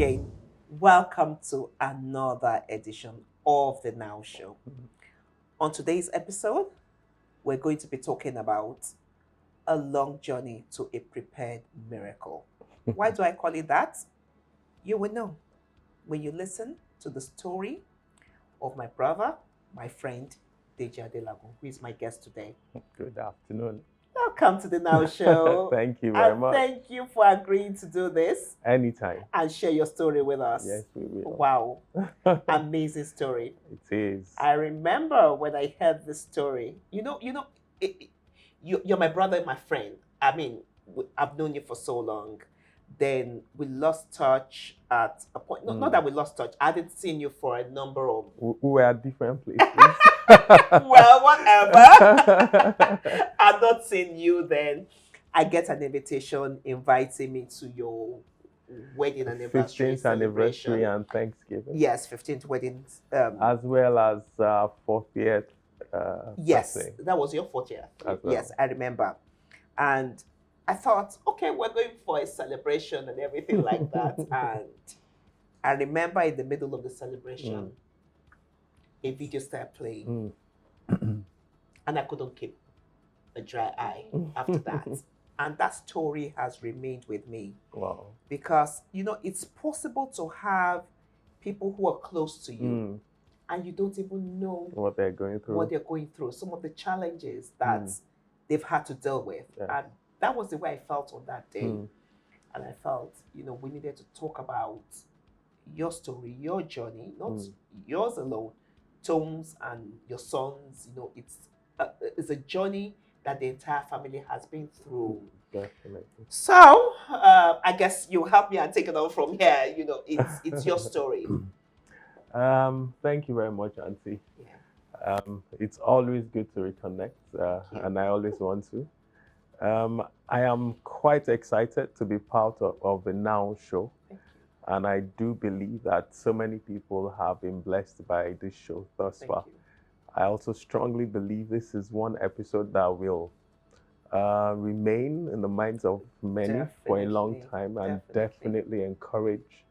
again. Welcome to another edition of the Now Show. On today's episode, we're going to be talking about a long journey to a prepared miracle. Why do I call it that? You will know when you listen to the story of my brother, my friend, Deji Adelagun, who is my guest today. Good afternoon. Welcome to the Now Show. Thank you very much. Thank you for agreeing to do this Anytime. and share your story with us. Yes, we will. Wow. Amazing story. It is. I remember when I heard this story. You're my brother and my friend. I mean, I've known you for so long. Then we lost touch at a point. Not that we lost touch. I hadn't seen you for a number of. We were at different places. Well, whatever. I've not seen you then. I get an invitation inviting me to your wedding anniversary 15th anniversary and Thanksgiving. Yes, 15th wedding. As well as 40th. Yes, birthday. that was your 40th. As well. Yes, I remember. And I thought, okay, we're going for a celebration and everything like that. And I remember in the middle of the celebration, a video started playing. And I couldn't keep a dry eye after that. And that story has remained with me. Wow. Because, it's possible to have people who are close to you and you don't even know What they're going through. Some of the challenges that they've had to deal with. Yes. And that was the way I felt on that day. And I felt, we needed to talk about your story, your journey, not yours alone. Tom's and your sons, it's a journey that the entire family has been through. Definitely. So, I guess you help me and take it on from here. It's your story. Thank you very much, Auntie. Yeah. It's always good to reconnect, and I always want to. I am quite excited to be part of the Now Show. And I do believe that so many people have been blessed by this show thus far. I also strongly believe this is one episode that will remain in the minds of many for a long time and definitely encourage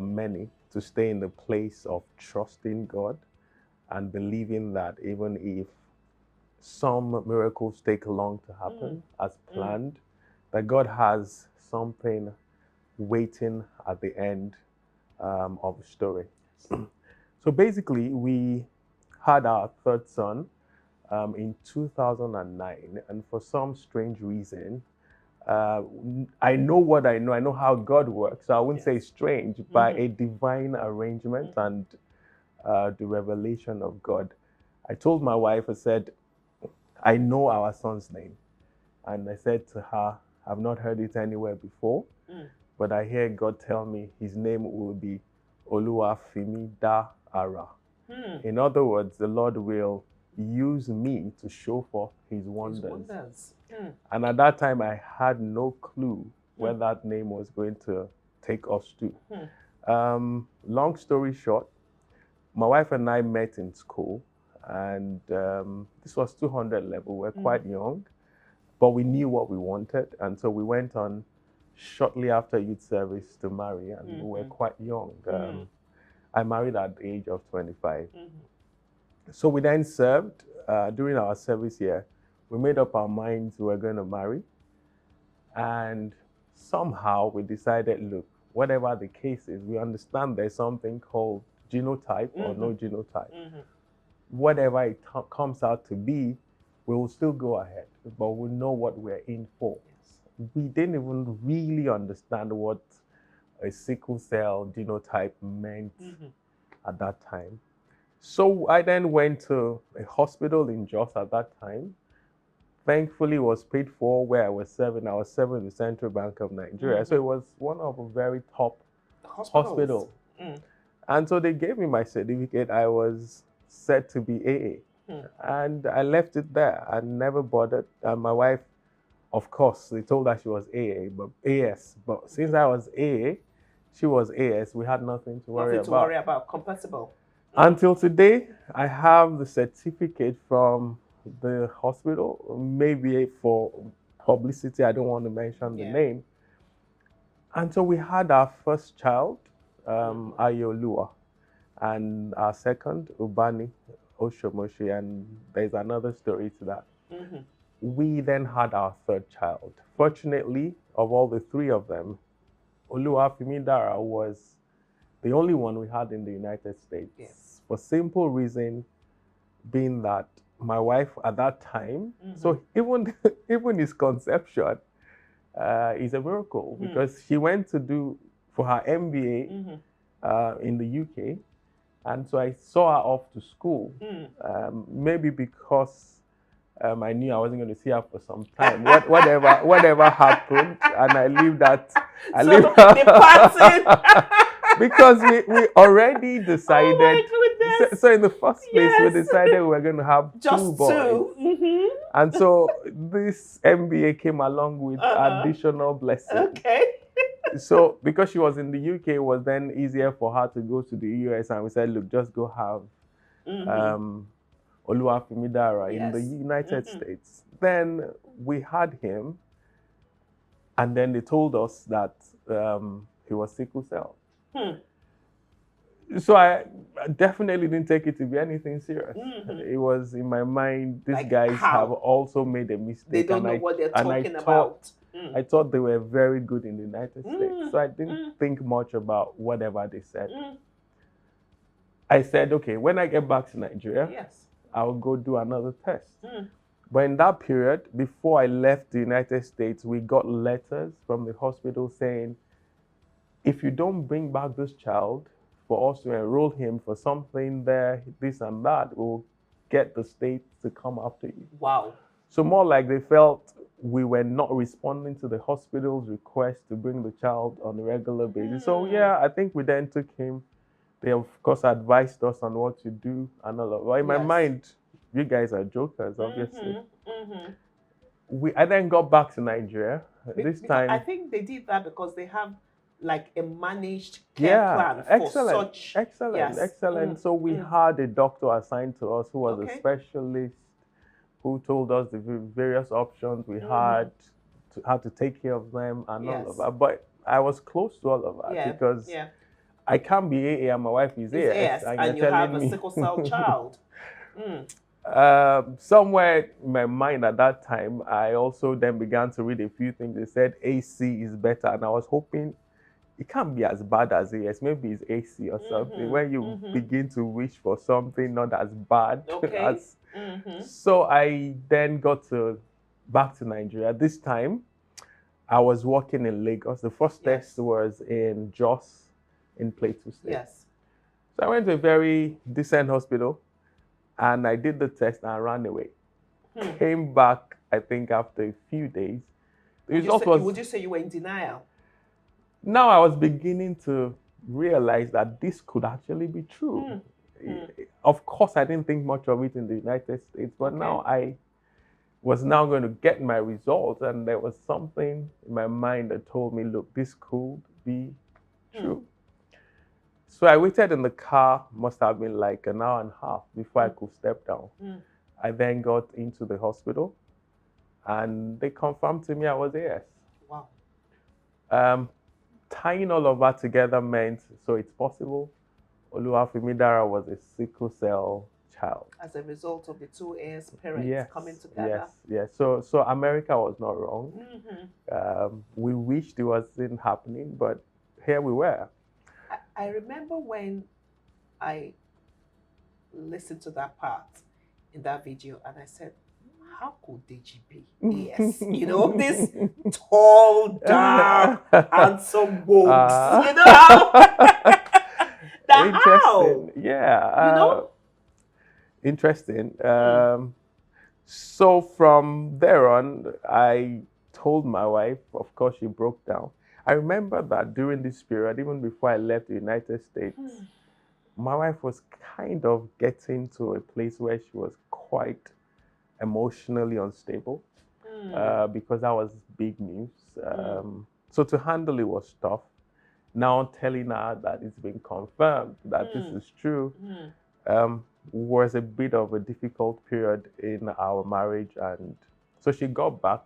many to stay in the place of trusting God and believing that even if some miracles take long to happen as planned, that God has something waiting at the end of the story. So basically, we had our third son in 2009, and for some strange reason, I know what I know. I know how God works, so I wouldn't say strange, by a divine arrangement and the revelation of God. I told my wife, I said, I know our son's name. And I said to her, I've not heard it anywhere before. But I hear God tell me his name will be Oluwafemi Da Ara. In other words, the Lord will use me to show forth his wonders. And at that time, I had no clue where that name was going to take us to. Long story short, my wife and I met in school, and this was 200 level. We're quite young, but we knew what we wanted, and so we went on shortly after youth service to marry, and we were quite young. I married at the age of 25. So we then served. During our service year, we made up our minds we were going to marry. And somehow we decided, look, whatever the case is, we understand there's something called genotype or no genotype. Whatever it comes out to be, we will still go ahead, but we'll know what we're in for. We didn't even really understand what a sickle cell genotype meant at that time. So I then went to a hospital in Jos at that time. Thankfully, it was paid for where I was serving. I was serving the Central Bank of Nigeria. So it was one of a very top hospital. And so they gave me my certificate. I was said to be AA. And I left it there. I never bothered. And my wife, of course, they told her she was AA, but AS. But since I was AA, she was AS. We had nothing to worry about. Compatible. Until today, I have the certificate from the hospital, maybe for publicity. I don't want to mention the name. And so we had our first child, Ayolua, and our second, Ubani Oshomoshi, and there's another story to that. We then had our third child. Fortunately, of all the three of them, Oluwafimidara was the only one we had in the United States. Yes. For simple reason being that my wife at that time, so even his conception is a miracle because she went to do for her MBA in the UK, and so I saw her off to school. Maybe because I knew I wasn't going to see her for some time. Whatever happened, and I leave that. Because we already decided. Oh my goodness. So in the first place, we decided we were going to have just two boys. And so this MBA came along with additional blessings. Okay. So because she was in the UK, it was then easier for her to go to the US, and we said, look, just go have Oluwafimidara in the United States. Then we had him, and then they told us that he was sickle cell. So I definitely didn't take it to be anything serious. It was in my mind, these guys have also made a mistake. They don't know what they're talking about. I thought they were very good in the United States. So I didn't think much about whatever they said. I said, okay, when I get back to Nigeria, I'll go do another test. But in that period, before I left the United States, we got letters from the hospital saying, if you don't bring back this child for us to enroll him for something there, this and that, we'll get the state to come after you. Wow. So more like they felt we were not responding to the hospital's request to bring the child on a regular basis. So yeah, I think we then took him. They of course advised us on what to do and all of that. In my mind, you guys are jokers, obviously. I then got back to Nigeria. This time, I think they did that because they have like a managed care plan for such. Excellent. So we had a doctor assigned to us who was a specialist who told us the various options we had, to how to take care of them and all of that. But I was close to all of that because I can't be AA and my wife is AS. And you have a sickle cell child. Somewhere in my mind at that time, I also then began to read a few things. They said AC is better, and I was hoping it can't be as bad as AS. Maybe it's AC or something. When you begin to wish for something not as bad as. So I then got back to Nigeria. This time, I was working in Lagos. The first test was in Jos, in Plateau State. So I went to a very decent hospital, and I did the test and I ran away. Came back, I think, after a few days. Would you say you were in denial? Now I was beginning to realize that this could actually be true. Of course, I didn't think much of it in the United States, but now I was now going to get my results, and there was something in my mind that told me, look, this could be true. So I waited in the car, must have been like an hour and a half before I could step down. I then got into the hospital, and they confirmed to me I was AS. Wow. Tying all of that together meant, so it's possible, Oluwafimidara was a sickle cell child. As a result of the two AS parents coming together. Yes. So America was not wrong. We wished it wasn't happening, but here we were. I remember when I listened to that part in that video, and I said, how could Deji be? Yes, this tall, dark, handsome wolves. Interesting. Yeah. Interesting. So from there on, I told my wife, of course, she broke down. I remember that during this period, even before I left the United States, my wife was kind of getting to a place where she was quite emotionally unstable because that was big news. So to handle it was tough. Now telling her that it's been confirmed that this is true was a bit of a difficult period in our marriage. And so she got back,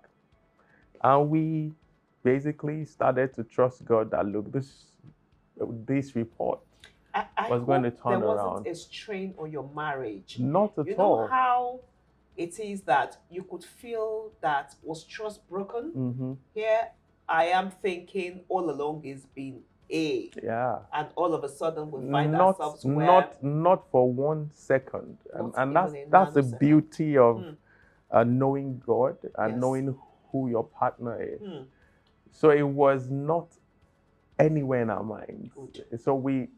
and we basically started to trust God that, look, this report I was going to hope there turn wasn't around. a strain on your marriage. Not You at know all. how it is that you could feel that was trust broken? Mm-hmm. Here I am thinking all along it's been A. Yeah. And all of a sudden we find Not ourselves where not not for 1 second. And not and even that's a that's the nanosecond. beauty of Hmm. knowing God and Yes. knowing who your partner is. Hmm. So it was not anywhere in our minds. Good. So we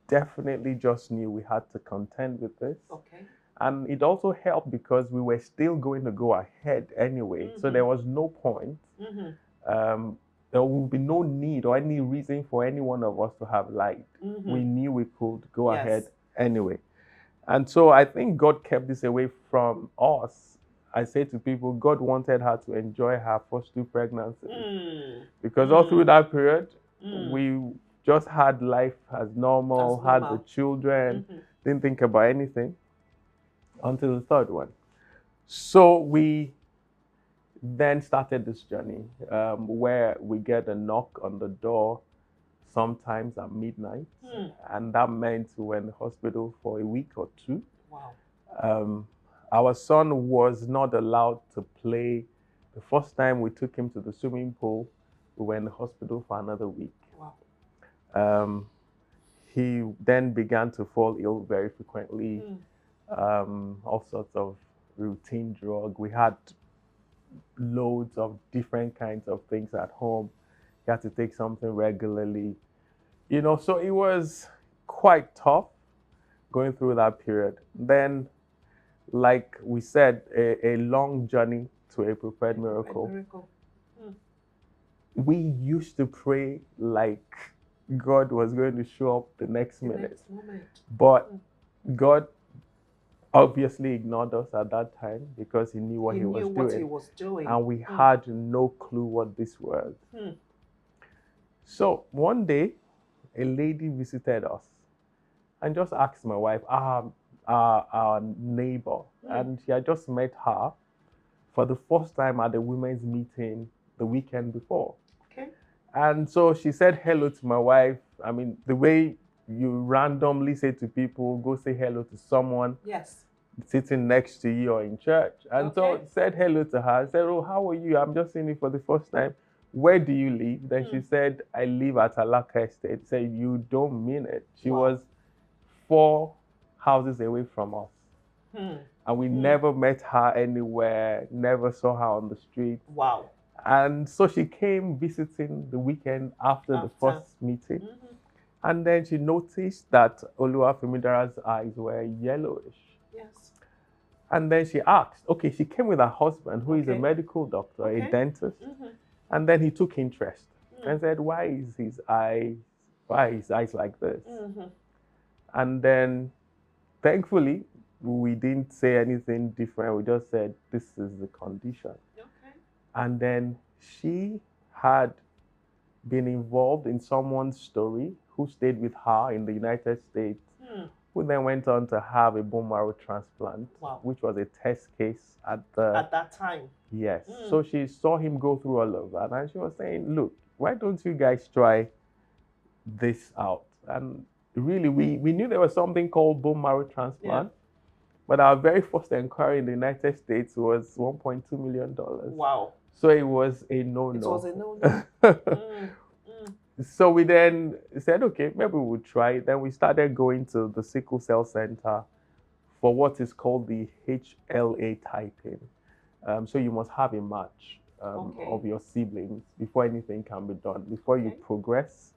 definitely just knew we had to contend with this. Okay. And it also helped because we were still going to go ahead anyway. So there was no point. Mm-hmm. There would be no need or any reason for any one of us to have lied. Mm-hmm. We knew we could go Yes. ahead anyway. And so I think God kept this away from us. I say to people, God wanted her to enjoy her first 2 pregnancies. Because all through that period, we just had life as normal, had the children, didn't think about anything until the 3rd one. So we then started this journey where we get a knock on the door sometimes at midnight. And that meant we were in the hospital for a week or 2. Wow. Our son was not allowed to play. The first time we took him to the swimming pool, we were in the hospital for another week. Wow. He then began to fall ill very frequently, all sorts of routine drug. We had loads of different kinds of things at home. He had to take something regularly. So it was quite tough going through that period. Then, like we said, a long journey to a prepared miracle. We used to pray like God was going to show up the next minute. But God obviously ignored us at that time because he knew what he was doing. And we had no clue what this was. So one day, a lady visited us and just asked my wife, our neighbor, and she had just met her for the first time at the women's meeting the weekend before. Okay. And so she said hello to my wife. I mean, the way you randomly say to people, go say hello to someone sitting next to you or in church. And so said hello to her. I said, oh, how are you? I'm just seeing you for the first time. Where do you live? Then she said, I live at Alaka Estate. Said, you don't mean it. She was 4 houses away from us. And we never met her anywhere, never saw her on the street. Wow. And so she came visiting the weekend after the first meeting. And then she noticed that Oluwafemidara's eyes were yellowish. Yes. And then she asked, okay, she came with her husband, who is a medical doctor, a dentist. And then he took interest and said, why is his eyes like this? And then thankfully, we didn't say anything different. We just said, this is the condition. And then she had been involved in someone's story who stayed with her in the United States, who then went on to have a bone marrow transplant, which was a test case at that time. Yes. So she saw him go through all of that, and she was saying, look, why don't you guys try this out? And really, we knew there was something called bone marrow transplant, but our very first inquiry in the United States was $1.2 million. Wow. So it was a no-no. It was a no-no. So we then said, okay, maybe we'll try it. Then we started going to the sickle cell center for what is called the HLA typing. So you must have a match of your siblings before anything can be done, before you progress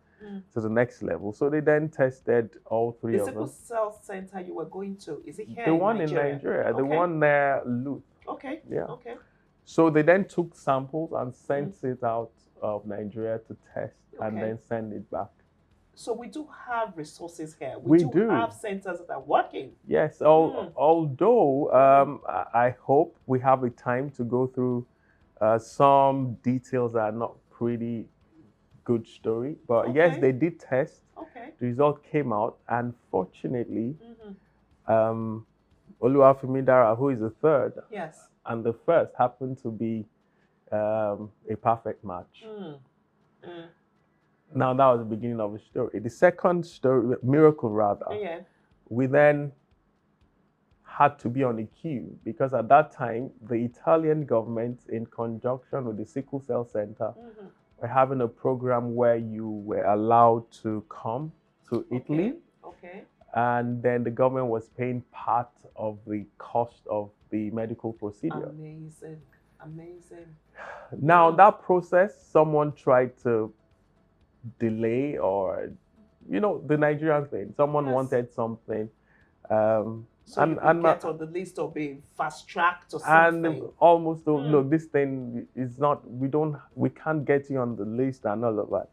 to the next level. So they then tested all 3 of them. The sickle cell center you were going to, is it here the one in Nigeria, the one near Luth. Okay. Yeah. Okay. So they then took samples and sent it out of Nigeria to test and then send it back. So we do have resources here. We do have centers that are working. Yes, although I hope we have a time to go through some details that are not pretty good story. But yes, they did test. The result came out, and fortunately, Oluwafemidara, who is the third, and the first happened to be a perfect match. Mm. Mm. Now that was the beginning of the story. The second story, miracle rather, Yeah. we then had to be on the queue because at that time the Italian government, in conjunction with the Sickle Cell Center, Mm-hmm. were having a program where you were allowed to come to Italy, Okay. and then the government was paying part of the cost of the medical procedure. Amazing. Amazing. Now, that process, someone tried to delay, or, the Nigerian thing. Someone Yes. wanted something. So you could get on the list or be fast tracked or and something. almost, look, this thing is not, we can't get you on the list and all of that.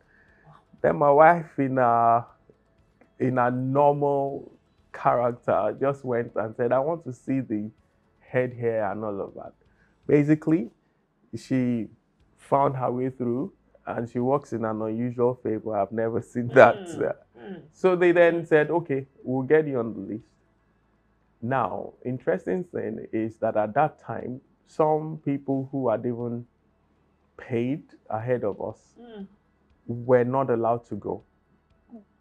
Then my wife, in a normal character, just went and said, I want to see the head hair and all of that. Basically, she found her way through, and she works in an unusual favor. I've never seen that. So they then said, okay, we'll get you on the list. Now, interesting thing is that at that time, some people who had even paid ahead of us were not allowed to go.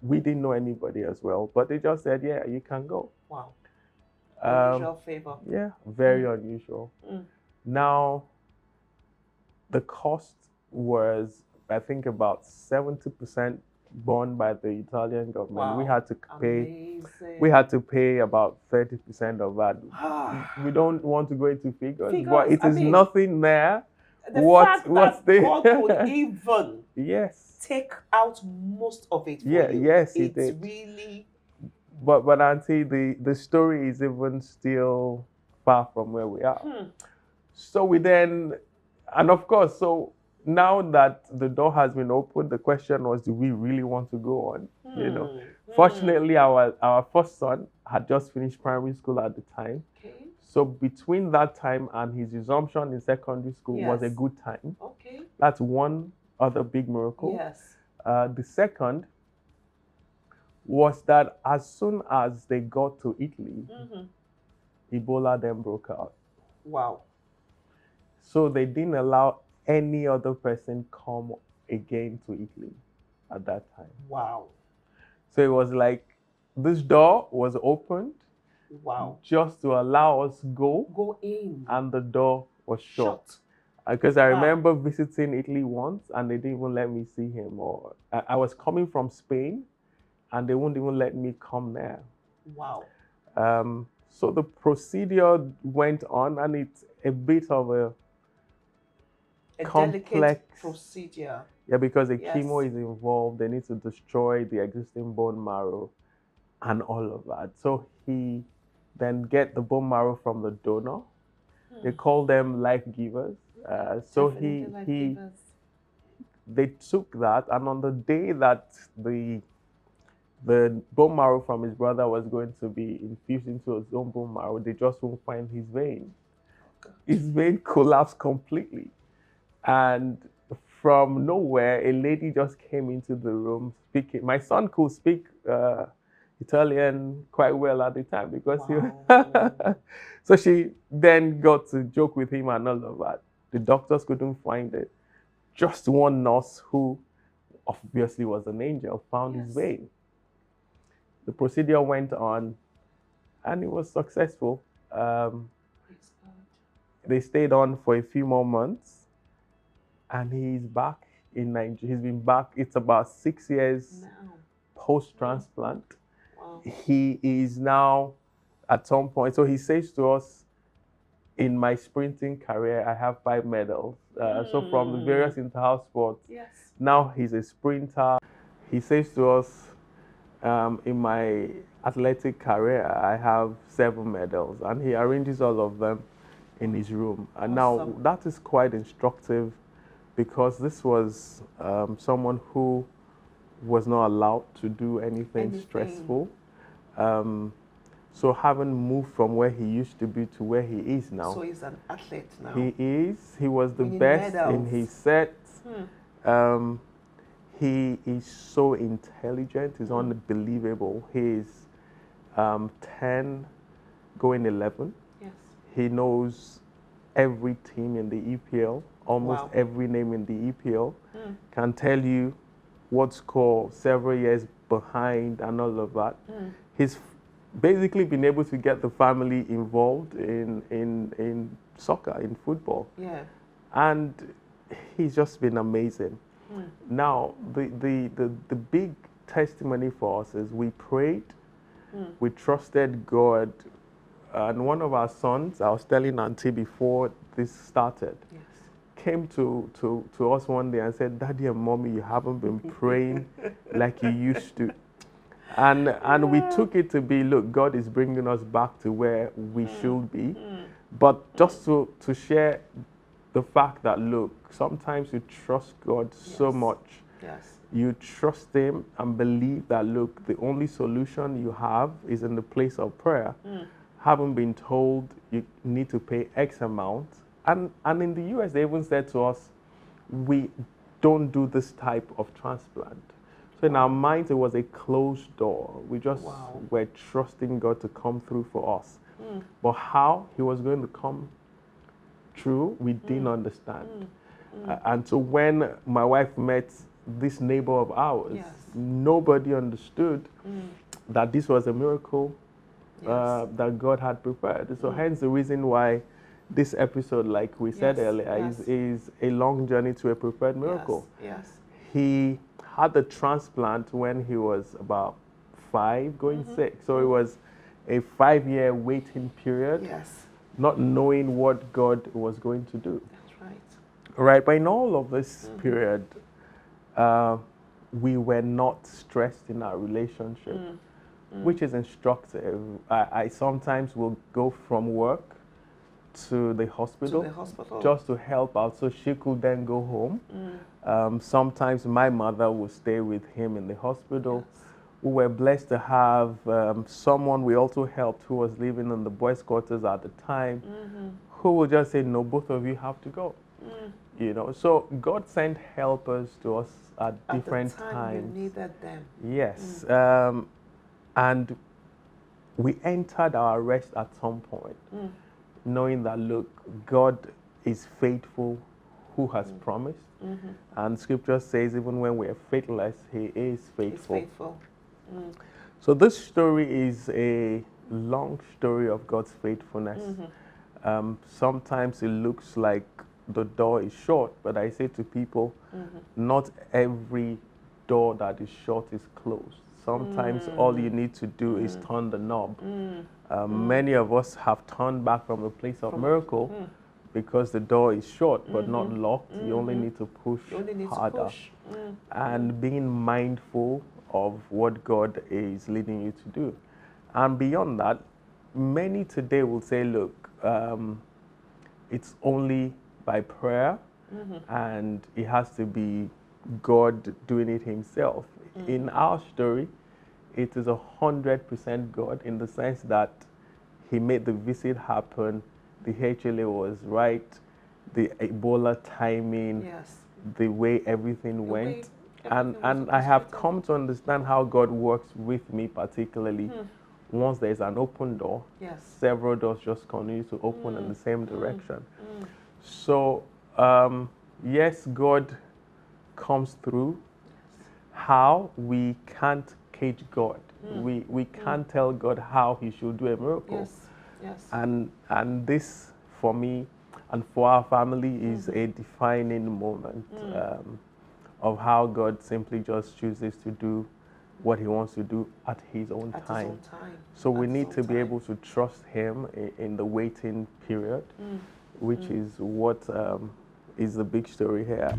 We didn't know anybody as well, but they just said, yeah, you can go. Wow. Unusual favor. Yeah, very unusual. Now, the cost was, I think, about 70% borne by the Italian government. Wow. We had to pay. Amazing. We had to pay about 30% of that. We don't want to go into figures, but it is nothing there. The fact that God could even take out most of it for you. Yes, He it's did. Really. But Auntie, the story is even still far from where we are. So we then, and of course, so now that the door has been opened, the question was, do we really want to go on? Fortunately, our first son had just finished primary school at the time. Okay. So between that time and his resumption in secondary school was a good time. Okay. That's one other big miracle. Yes. The second was that as soon as they got to Italy, Ebola then broke out. Wow. So they didn't allow any other person come again to Italy at that time. Wow. So it was like this door was opened. Wow. Just to allow us go in, and the door was shut. Because I remember visiting Italy once and they didn't even let me see him. Or I was coming from Spain and they wouldn't even let me come there. Wow. So the procedure went on, and it's a bit of a complex delicate procedure. Yeah, because the chemo is involved. They need to destroy the existing bone marrow and all of that. So he then get the bone marrow from the donor. They call them life givers. So they took that, and on the day that the bone marrow from his brother was going to be infused into his own bone marrow, they just won't find his vein. His vein collapsed completely. And from nowhere, a lady just came into the room speaking. My son could speak Italian quite well at the time because so she then got to joke with him and all of that. The doctors couldn't find it. Just one nurse, who obviously was an angel, found his vein. The procedure went on, and it was successful. They stayed on for a few more months, and he's back in Nigeria. He's been back. It's about 6 years post-transplant. Wow. He is now at some point. So he says to us, in my sprinting career, I have 5 medals. So from the various inter-house sports, now he's a sprinter. He says to us, in my athletic career, I have 7 medals. And he arranges all of them in his room. And now that is quite instructive, because this was someone who was not allowed to do anything stressful. So having moved from where he used to be to where he is now. So he's an athlete now. He is. He was the best in his set. He is so intelligent. He's unbelievable. He's 10 going 11. Yes. He knows every team in the EPL, almost Wow. every name in the EPL, Mm. can tell you what score several years behind and all of that. Mm. He's basically been able to get the family involved in soccer, in football. Yeah. And he's just been amazing. Mm. Now, the big testimony for us is we prayed, we trusted God, and one of our sons, I was telling Auntie before this started, Yes. came to us one day and said, Daddy and Mommy, you haven't been praying like you used to. And we took it to be, look, God is bringing us back to where we should be. But just to share the fact that, look, sometimes you trust God so Yes. much. Yes. You trust Him and believe that, look, the only solution you have is in the place of prayer. Haven't been told you need to pay X amount. And in the US, they even said to us, we don't do this type of transplant. So in our minds, it was a closed door. We just were trusting God to come through for us. But how He was going to come through, we didn't understand. And so when my wife met this neighbor of ours, Yes. nobody understood that this was a miracle that God had prepared. So hence the reason why this episode, like we said earlier, is a long journey to a prepared miracle. Yes. He had the transplant when he was about 5, going 6. So it was a 5-year waiting period, Yes. not knowing what God was going to do. That's right. Right, but in all of this period, we were not stressed in our relationship, which is instructive. I sometimes will go from work to the hospital, just to help out so she could then go home. Sometimes my mother would stay with him in the hospital. Yes. We were blessed to have someone we also helped who was living in the boys' quarters at the time, who would just say, no, both of you have to go. You know, so God sent helpers to us at different the time times. You needed them. Yes. And we entered our rest at some point, knowing that, look, God is faithful who has promised. And scripture says even when we are faithless, He is faithful. He's faithful. So this story is a long story of God's faithfulness. Sometimes it looks like the door is shut, but I say to people, not every door that is shut is closed. Sometimes all you need to do is turn the knob. Many of us have turned back from the place of miracle because the door is shut but not locked. You only need to push harder. And being mindful of what God is leading you to do. And beyond that, many today will say, look, it's only by prayer and it has to be God doing it Himself. In our story, it is 100% God in the sense that He made the visit happen. The HLA was right, the Ebola timing, the way everything went. And I have come to understand how God works with me, particularly once there's an open door, several doors just continue to open in the same direction. So, yes, God comes through. How? We can't cage God. We can't tell God how He should do a miracle. And this, for me and for our family, is a defining moment of how God simply just chooses to do what He wants to do at His own time. So we need to be able to trust Him in the waiting period, which is what is the big story here.